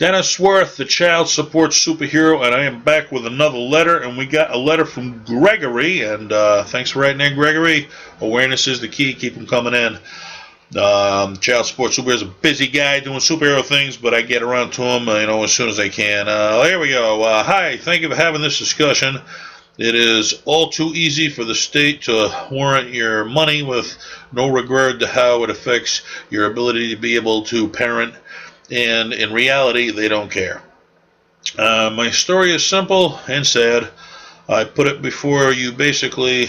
Dennis Worth, the child support superhero, and I am back with another letter, and we got a letter from Gregory, and thanks for writing in, Gregory. Awareness is the key. Keep them coming in. Child support superhero is a busy guy doing superhero things, but I get around to him, as soon as I can. Here we go. Hi, thank you for having this discussion. It is all too easy for the state to warrant your money with no regard to how it affects your ability to be able to parent, and in reality, they don't care. My story is simple and sad. I put it before you. Basically,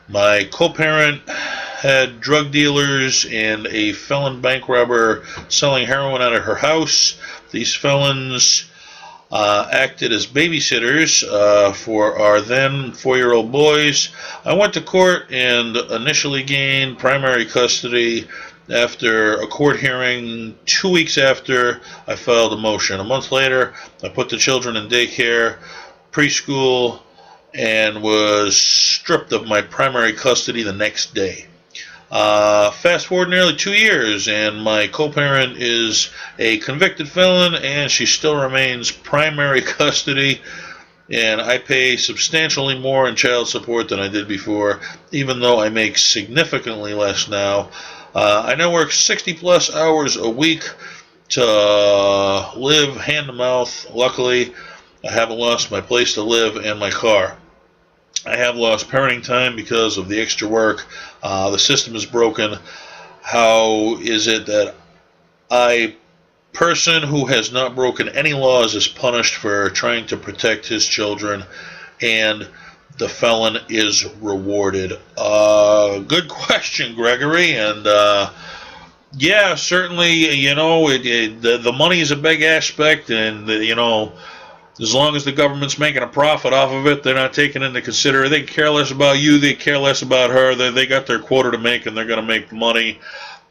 my co-parent had drug dealers and a felon bank robber selling heroin out of her house. These felons acted as babysitters for our then 4-year-old boys. I went to court and initially gained primary custody. After a court hearing 2 weeks after I filed a motion. A month later, I put the children in daycare, preschool, and was stripped of my primary custody the next day. Fast forward nearly 2 years, and my co-parent is a convicted felon, and she still remains primary custody, and I pay substantially more in child support than I did before, even though I make significantly less now. I now work 60-plus hours a week to live hand-to-mouth. Luckily, I haven't lost my place to live and my car. I have lost parenting time because of the extra work. The system is broken. How is it that a person who has not broken any laws is punished for trying to protect his children, and the felon is rewarded? Good question, Gregory. And yeah, certainly, the money is a big aspect, and as long as the government's making a profit off of it, they're not taking into consideration. They care less about you, they care less about her. They got their quota to make, and they're going to make money.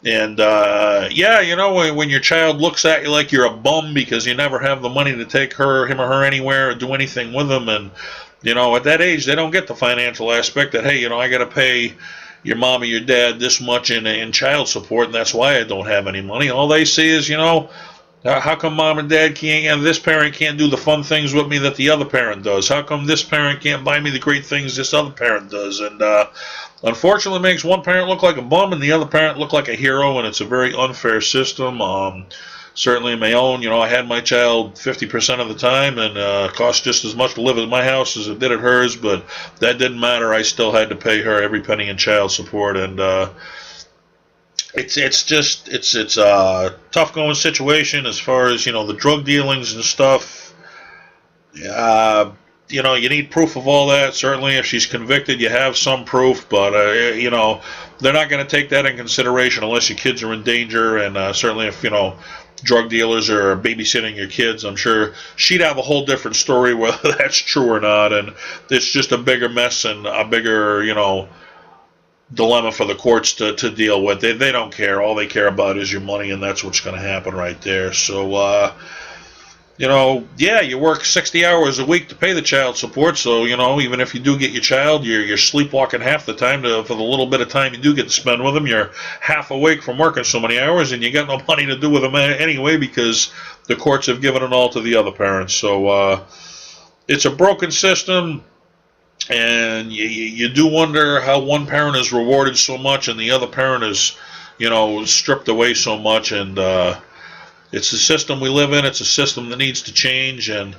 And when your child looks at you like you're a bum because you never have the money to take him or her anywhere or do anything with them, and at that age, they don't get the financial aspect that, hey, I got to pay your mom or your dad this much in child support, and that's why I don't have any money. All they see is, how come mom and dad can't, this parent can't do the fun things with me that the other parent does? How come this parent can't buy me the great things this other parent does? And unfortunately, it makes one parent look like a bum and the other parent look like a hero, and it's a very unfair system. Certainly in my own, I had my child 50% of the time, and it cost just as much to live at my house as it did at hers, but that didn't matter. I still had to pay her every penny in child support, and it's a tough going situation as far as, the drug dealings and stuff. You need proof of all that. Certainly, if she's convicted, you have some proof, but, they're not going to take that in consideration unless your kids are in danger, and certainly if, drug dealers are babysitting your kids, I'm sure she'd have a whole different story whether that's true or not, and it's just a bigger mess and a bigger, dilemma for the courts to deal with. They don't care. All they care about is your money, and that's what's going to happen right there. So, you work 60 hours a week to pay the child support, so, even if you do get your child, you're sleepwalking half the time for the little bit of time you do get to spend with them. You're half awake from working so many hours, and you got no money to do with them anyway because the courts have given it all to the other parents. So it's a broken system, and you do wonder how one parent is rewarded so much and the other parent is, stripped away so much, and it's the system we live in. It's a system that needs to change, and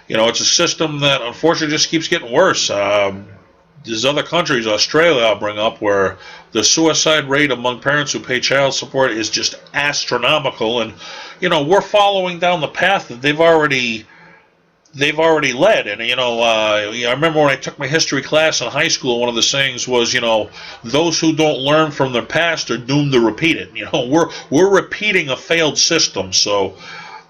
it's a system that unfortunately just keeps getting worse. There's other countries, Australia I'll bring up, where the suicide rate among parents who pay child support is just astronomical, and we're following down the path that they've already led. And I remember when I took my history class in high school, one of the sayings was, those who don't learn from their past are doomed to repeat it. We're repeating a failed system. So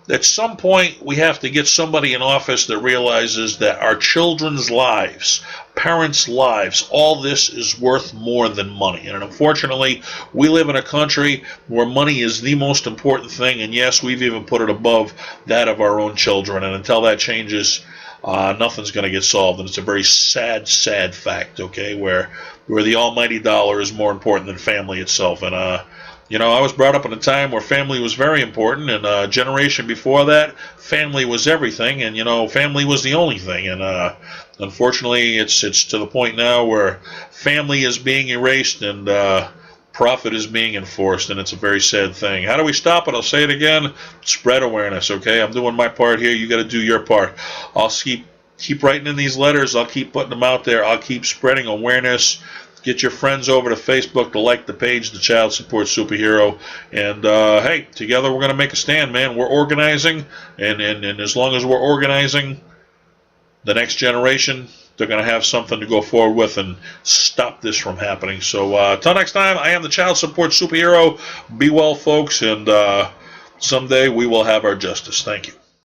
at some point we have to get somebody in office that realizes that our children's lives, parents' lives, all this is worth more than money. And unfortunately, we live in a country where money is the most important thing, and yes, we've even put it above that of our own children. And until that changes, nothing's going to get solved. And it's a very sad, sad fact, okay, where the almighty dollar is more important than family itself. And You know, I was brought up in a time where family was very important, and a generation before that, family was everything, and, you know, family was the only thing. And unfortunately, it's to the point now where family is being erased and profit is being enforced, and it's a very sad thing. How do we stop it? I'll say it again. Spread awareness, okay? I'm doing my part here. You got to do your part. I'll keep writing in these letters. I'll keep putting them out there. I'll keep spreading awareness. Get your friends over to Facebook to like the page, The Child Support Superhero. And, hey, together we're going to make a stand, man. We're organizing, and as long as we're organizing, the next generation, they're going to have something to go forward with and stop this from happening. So, until next time, I am the Child Support Superhero. Be well, folks, and someday we will have our justice. Thank you.